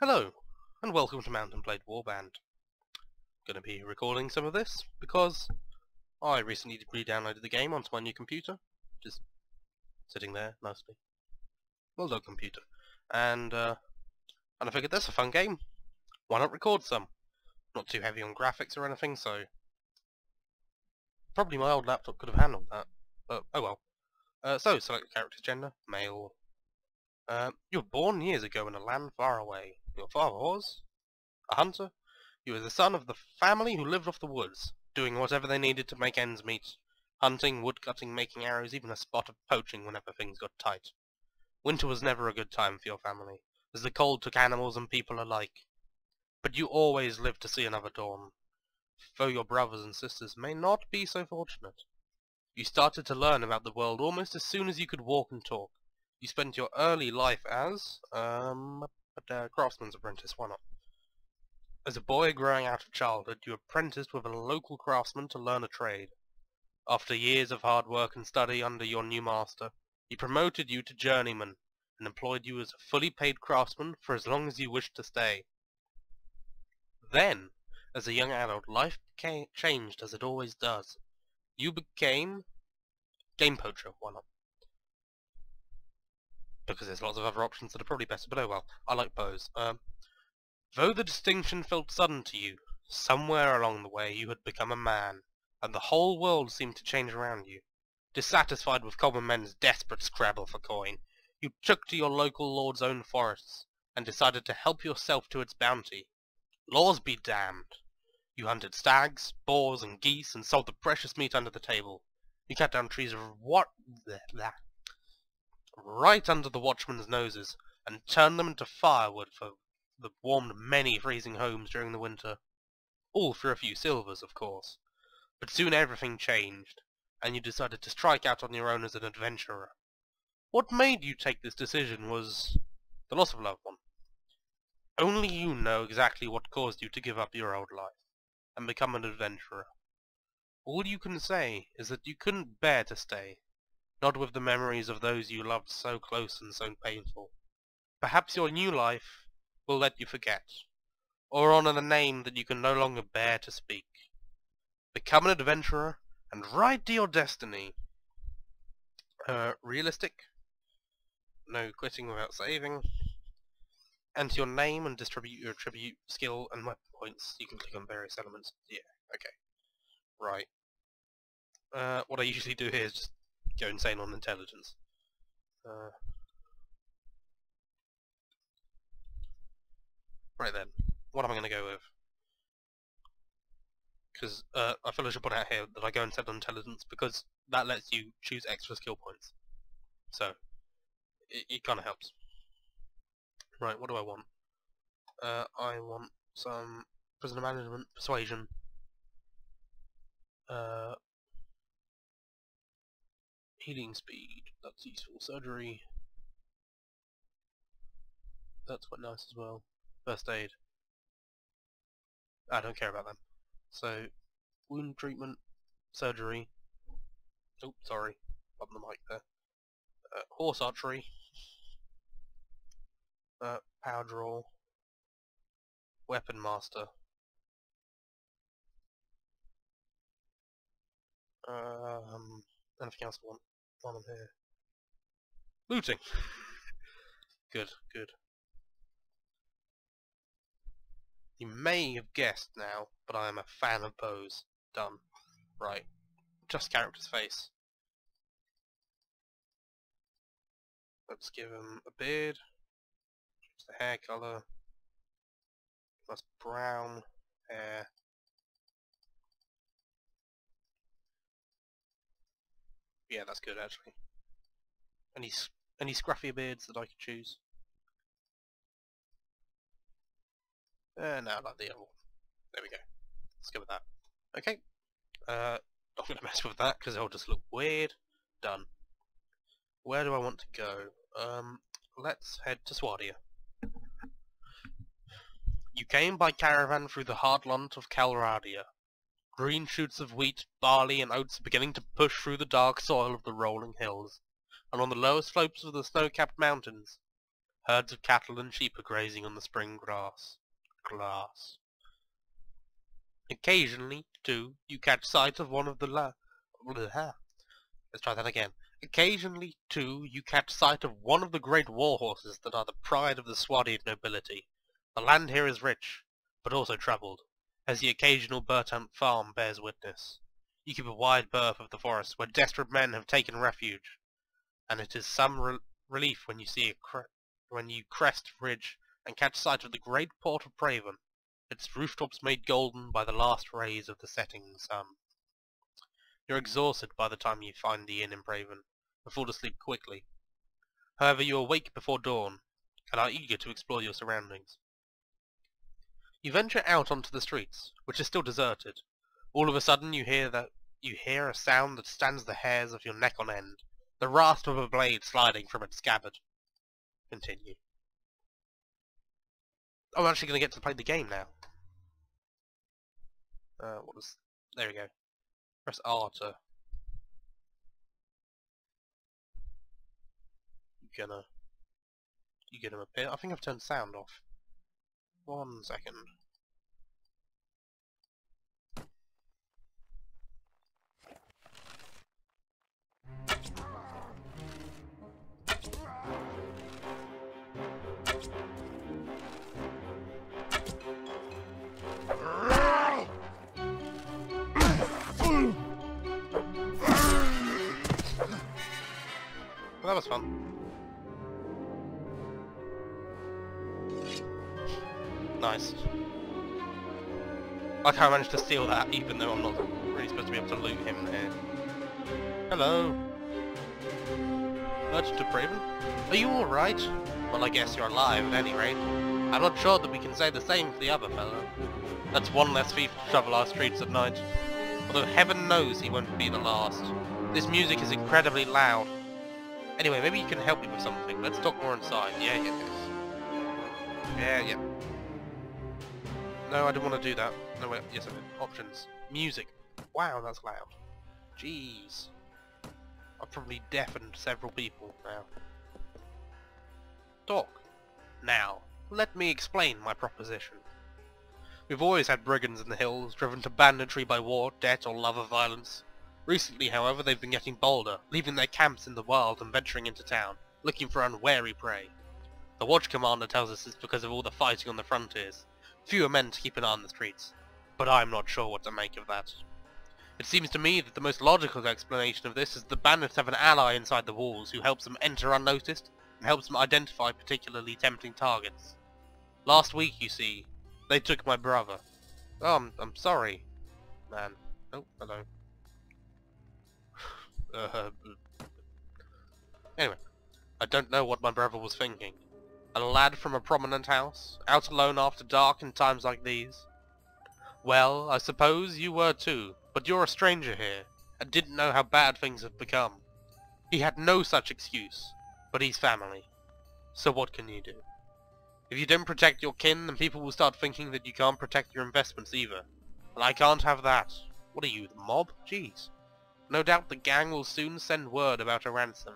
Hello, and welcome to Mount&Blade Warband. Gonna be recording some of this because I recently re-downloaded the game onto my new computer, just sitting there nicely. Well done, computer. And I figured that's a fun game. Why not record some? Not too heavy on graphics or anything, so probably my old laptop could have handled that. But oh well. So select the character's gender, male. You were born years ago in a land far away. Your father was a hunter. You were the son of the family who lived off the woods, doing whatever they needed to make ends meet. Hunting, woodcutting, making arrows, even a spot of poaching whenever things got tight. Winter was never a good time for your family, as the cold took animals and people alike. But you always lived to see another dawn, though your brothers and sisters may not be so fortunate. You started to learn about the world almost as soon as you could walk and talk. You spent your early life as, a craftsman's apprentice, why not? As a boy growing out of childhood, you apprenticed with a local craftsman to learn a trade. After years of hard work and study under your new master, he promoted you to journeyman and employed you as a fully paid craftsman for as long as you wished to stay. Then, as a young adult, life changed as it always does. You became game poacher, why not? Because there's lots of other options that are probably better, but oh well, I like bows. Though the distinction felt sudden to you, somewhere along the way you had become a man, and the whole world seemed to change around you. Dissatisfied with common men's desperate scrabble for coin, you took to your local lord's own forests, and decided to help yourself to its bounty. Laws be damned! You hunted stags, boars, and geese, and sold the precious meat under the table. You cut down trees right under the watchmen's noses, and turned them into firewood that warmed many freezing homes during the winter. All for a few silvers, of course. But soon everything changed, and you decided to strike out on your own as an adventurer. What made you take this decision was the loss of a loved one. Only you know exactly what caused you to give up your old life, and become an adventurer. All you can say is that you couldn't bear to stay, not with the memories of those you loved so close and so painful. Perhaps your new life will let you forget, or honor the name that you can no longer bear to speak. Become an adventurer, and ride to your destiny. Realistic? No quitting without saving. Enter your name and distribute your attribute, skill, and weapon points. You can click on various elements. Yeah, okay. Right. What I usually do here is just go insane on intelligence. Right then, what am I going to go with? Because I feel I should put out here that I go insane on intelligence because that lets you choose extra skill points. So, it kind of helps. Right, what do I want? I want some prisoner management, persuasion, healing speed, that's useful, surgery, that's quite nice as well, first aid, I don't care about them. So, wound treatment, surgery, oh sorry, bumped the mic there, horse archery, power draw, weapon master, anything else I want while I'm here? Looting! Good, good. You may have guessed now, but I am a fan of bows. Done. Right. Just character's face. Let's give him a beard. Choose the hair colour. That's brown hair. Yeah, that's good actually. Any scruffy beards that I could choose? No, I like the other one. There we go. Let's go with that. Okay. Not going to mess with that because it'll just look weird. Done. Where do I want to go? Let's head to Swadia. You came by caravan through the heartland of Calradia. Green shoots of wheat, barley, and oats are beginning to push through the dark soil of the rolling hills, and on the lower slopes of the snow-capped mountains, Herds of cattle and sheep are grazing on the spring grass. Occasionally, too, you catch sight of one of the Let's try that again. Occasionally, too, you catch sight of one of the great war horses that are the pride of the Swadian nobility. The land here is rich, but also troubled, as the occasional burnt-out farm bears witness. You keep a wide berth of the forest where desperate men have taken refuge, and it is some relief when you see when you crest ridge and catch sight of the great port of Praven, its rooftops made golden by the last rays of the setting sun. You're exhausted by the time you find the inn in Praven, and fall asleep quickly. However, you awake before dawn, and are eager to explore your surroundings. You venture out onto the streets, which are still deserted. All of a sudden you hear a sound that stands the hairs of your neck on end, the rasp of a blade sliding from its scabbard. Continue. Oh, I'm actually going to get to play the game now. There we go. Press R to... You gonna appear? I think I've turned sound off. 1 second. Well, that was fun. Nice. Like how I managed to steal that, even though I'm not really supposed to be able to loot him here. Hello. Merchant of Praven? Are you alright? Well, I guess you're alive at any rate. I'm not sure that we can say the same for the other fellow. That's one less thief to travel our streets at night. Although heaven knows he won't be the last. This music is incredibly loud. Anyway, maybe you can help me with something. Let's talk more inside. Yeah. No, I didn't want to do that. No, wait. Yes, I did. Options. Music. Wow, that's loud. Jeez. I've probably deafened several people now. Talk. Now, let me explain my proposition. We've always had brigands in the hills, driven to banditry by war, debt, or love of violence. Recently, however, they've been getting bolder, leaving their camps in the wild and venturing into town, looking for unwary prey. The watch commander tells us it's because of all the fighting on the frontiers. Fewer men to keep an eye on the streets. But I'm not sure what to make of that. It seems to me that the most logical explanation of this is the bandits have an ally inside the walls who helps them enter unnoticed and helps them identify particularly tempting targets. Last week, you see, they took my brother. Oh, I'm sorry, man. Oh, hello. Anyway, I don't know what my brother was thinking. A lad from a prominent house, out alone after dark in times like these. Well, I suppose you were too, but you're a stranger here, and didn't know how bad things have become. He had no such excuse, but he's family. So what can you do? If you don't protect your kin, then people will start thinking that you can't protect your investments either. And I can't have that. What are you, the mob? Jeez. No doubt the gang will soon send word about a ransom,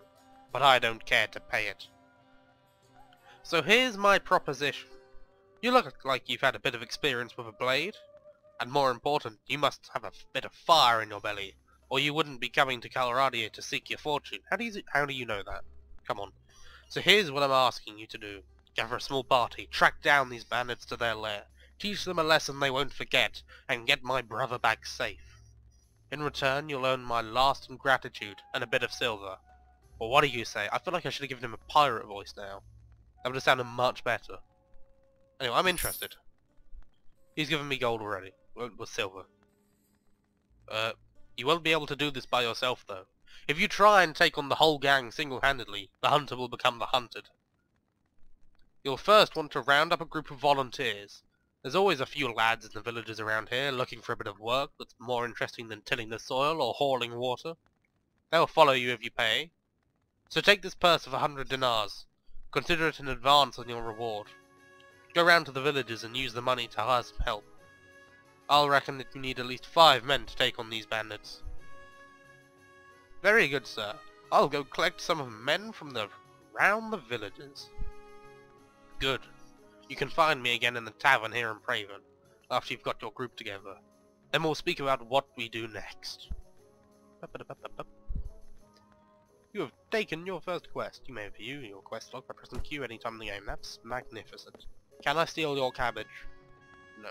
but I don't care to pay it. So here's my proposition. You look like you've had a bit of experience with a blade, and more important, you must have a bit of fire in your belly, or you wouldn't be coming to Colorado to seek your fortune. How do you know that? Come on. So here's what I'm asking you to do. Gather a small party, track down these bandits to their lair, teach them a lesson they won't forget, and get my brother back safe. In return, you'll earn my lasting gratitude and a bit of silver. Well, what do you say? I feel like I should have given him a pirate voice now. That would have sounded much better. Anyway, I'm interested. He's given me gold already. With silver. You won't be able to do this by yourself, though. If you try and take on the whole gang single-handedly, the hunter will become the hunted. You'll first want to round up a group of volunteers. There's always a few lads in the villages around here looking for a bit of work that's more interesting than tilling the soil or hauling water. They'll follow you if you pay. So take this purse of 100 dinars. Consider it an advance on your reward. Go round to the villages and use the money to hire some help. I'll reckon that you need at least 5 men to take on these bandits. Very good, sir. I'll go collect some of the men from round the villages. Good. You can find me again in the tavern here in Praven, after you've got your group together. Then we'll speak about what we do next. You have taken your first quest. You may view your quest log by pressing Q anytime in the game. That's magnificent. Can I steal your cabbage? No.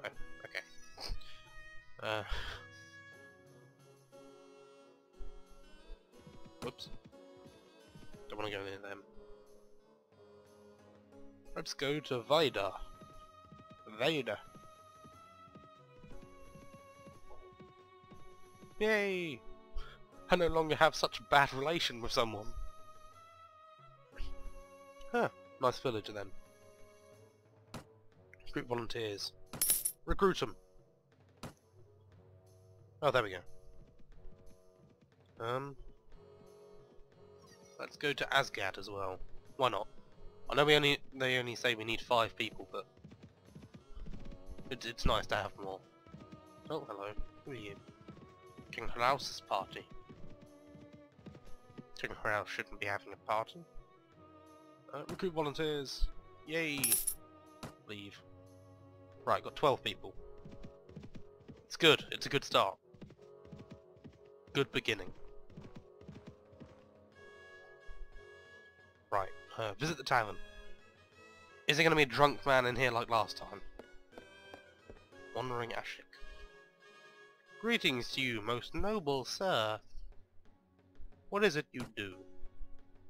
Oh, okay. Whoops. Don't want to go near them. Let's go to Vaida. Vaida. Yay! I no longer have such a bad relation with someone. Huh, nice villager then. Recruit volunteers. Recruit them. Oh, there we go. Let's go to Asgard as well. Why not? I know they only say we need 5 people, but it's nice to have more. Oh, hello. Who are you? King Hraus's party. King Hraus shouldn't be having a party. Recruit volunteers. Yay! Leave. Right, got 12 people. It's good. It's a good start. Good beginning. Right, visit the tavern. Is there going to be a drunk man in here like last time? Wandering Ashik. Greetings to you, most noble sir. What is it you do?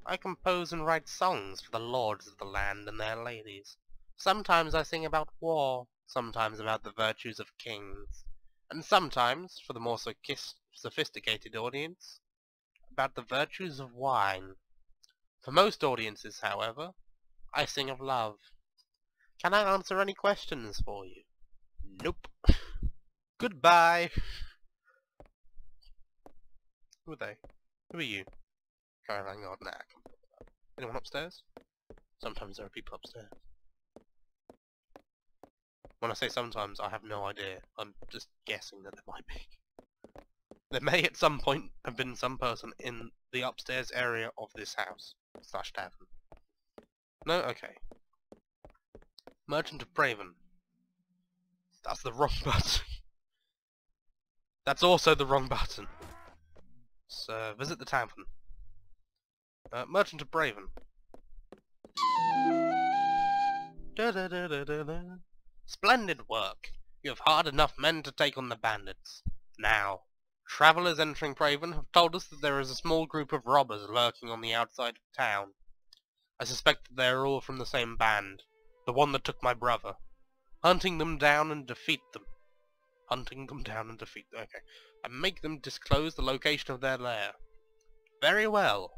I compose and write songs for the lords of the land and their ladies. Sometimes I sing about war, sometimes about the virtues of kings, and sometimes, for the more sophisticated audience, about the virtues of wine. For most audiences, however, I sing of love. Can I answer any questions for you? Nope. Goodbye. Who are they? Who are you? Caravan guard? Nah, anyone upstairs? Sometimes there are people upstairs. When I say sometimes, I have no idea. I'm just guessing that there might be. There may at some point have been some person in the upstairs area of this house. / tavern. No? Okay. Merchant of Praven. That's the wrong button. That's also the wrong button. So, visit the tavern. Merchant of Praven. Splendid work. You have hired enough men to take on the bandits. Now, travellers entering Praven have told us that there is a small group of robbers lurking on the outside of town. I suspect that they are all from the same band, the one that took my brother. Hunting them down and defeat them. Okay. And make them disclose the location of their lair. Very well.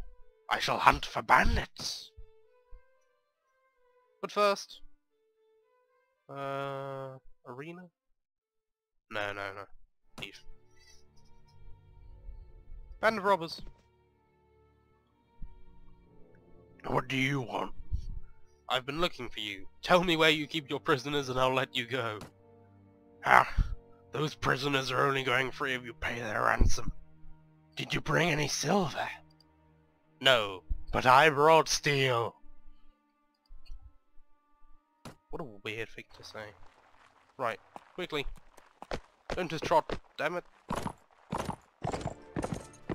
I shall hunt for bandits. But first... arena? No. Leave. Band of robbers. What do you want? I've been looking for you. Tell me where you keep your prisoners and I'll let you go. Those prisoners are only going free if you pay their ransom. Did you bring any silver? No, but I brought steel. What a weird thing to say. Right, quickly. Don't just trot, damn it.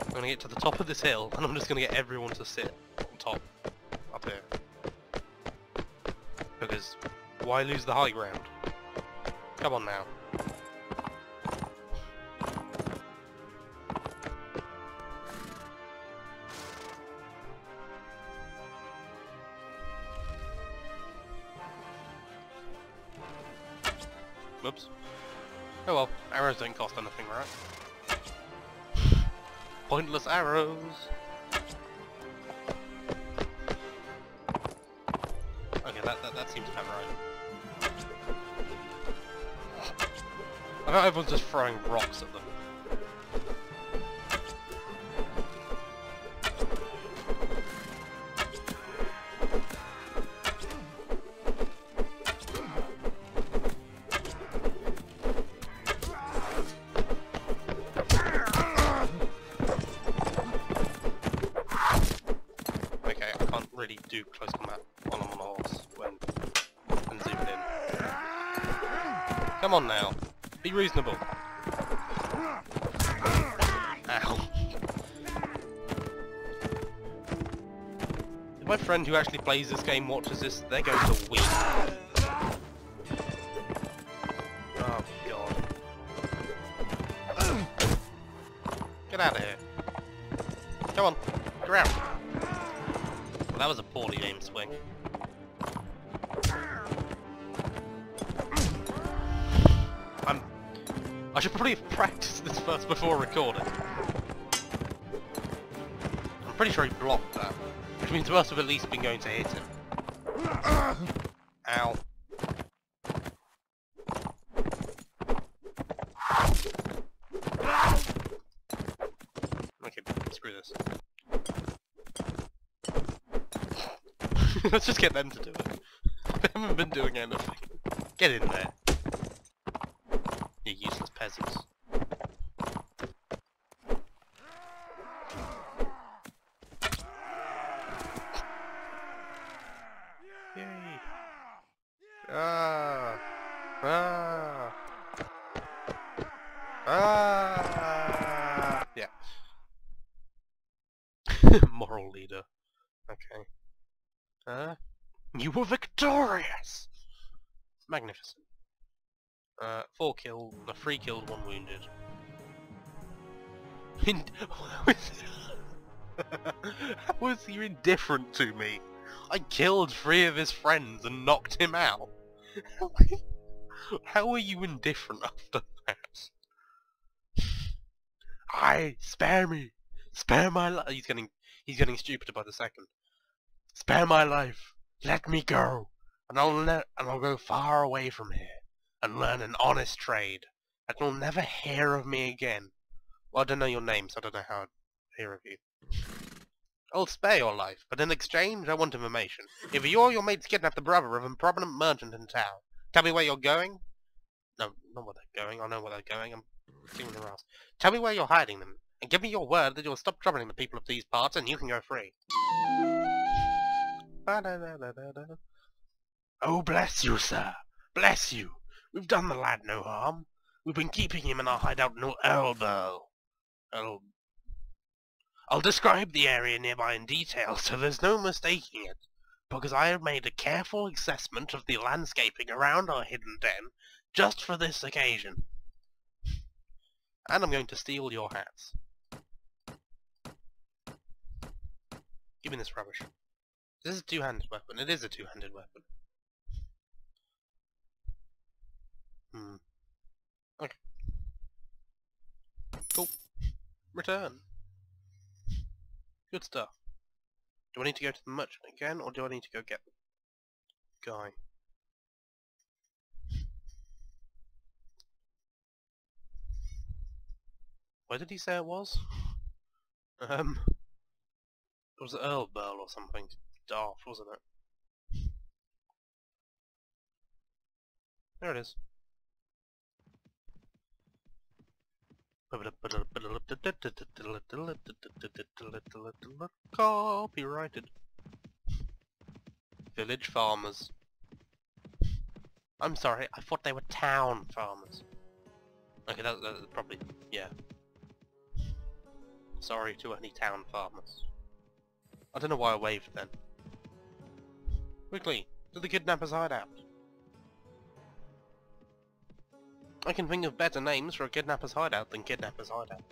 I'm gonna get to the top of this hill, and I'm just gonna get everyone to sit on top, up here. Because, why lose the high ground? Come on now. Whoops. Oh well, arrows don't cost anything, right? Pointless arrows! Okay, that seems kind of right. I know everyone's just throwing rocks at them. Come on now. Be reasonable. Ow. If my friend who actually plays this game watches this, they're going to weep. Oh god. Get out of here. Come on. Get around. Well, that was a poorly aimed swing. I should probably have practiced this first before recording. I'm pretty sure he blocked that, which means we must have at least been going to hit him. Ow. Okay, screw this. Let's just get them to do it. They haven't been doing anything. Get in there. You useless peasants. Yay! Ah! Ah! Ah! Yeah. Moral leader. Okay. You were victorious! Magnificent. 4 killed, 3 killed, 1 wounded. How was he indifferent to me? I killed 3 of his friends and knocked him out. How are you indifferent after that? Spare me! Spare my life! He's getting stupider by the second. Spare my life! Let me go! And I'll go far away from here. And learn an honest trade, and you'll never hear of me again. Well, I don't know your name, so I don't know how I'd hear of you. I'll spare your life, but in exchange, I want information. If you or your mates kidnap the brother of a prominent merchant in town, tell me where you're going. No, not where they're going. I know where they're going. I'm seeing their ass. Tell me where you're hiding them, and give me your word that you'll stop troubling the people of these parts, and you can go free. Oh, bless you, sir. Bless you. We've done the lad no harm. We've been keeping him in our hideout no elbow. I'll describe the area nearby in detail, so there's no mistaking it, because I have made a careful assessment of the landscaping around our hidden den, just for this occasion. And I'm going to steal your hats. Give me this rubbish. This is a two-handed weapon. It is a two-handed weapon. Okay. Cool. Return. Good stuff. Do I need to go to the merchant again, or do I need to go get the guy? Where did he say it was? It was Earl Burl or something. Daft, wasn't it? There it is. Copyrighted. Village farmers. I'm sorry, I thought they were town farmers. Okay, that's probably, yeah. Sorry to any town farmers. I don't know why I waved then. Quickly, to the kidnapper's hideout. I can think of better names for a kidnapper's hideout than kidnapper's hideout.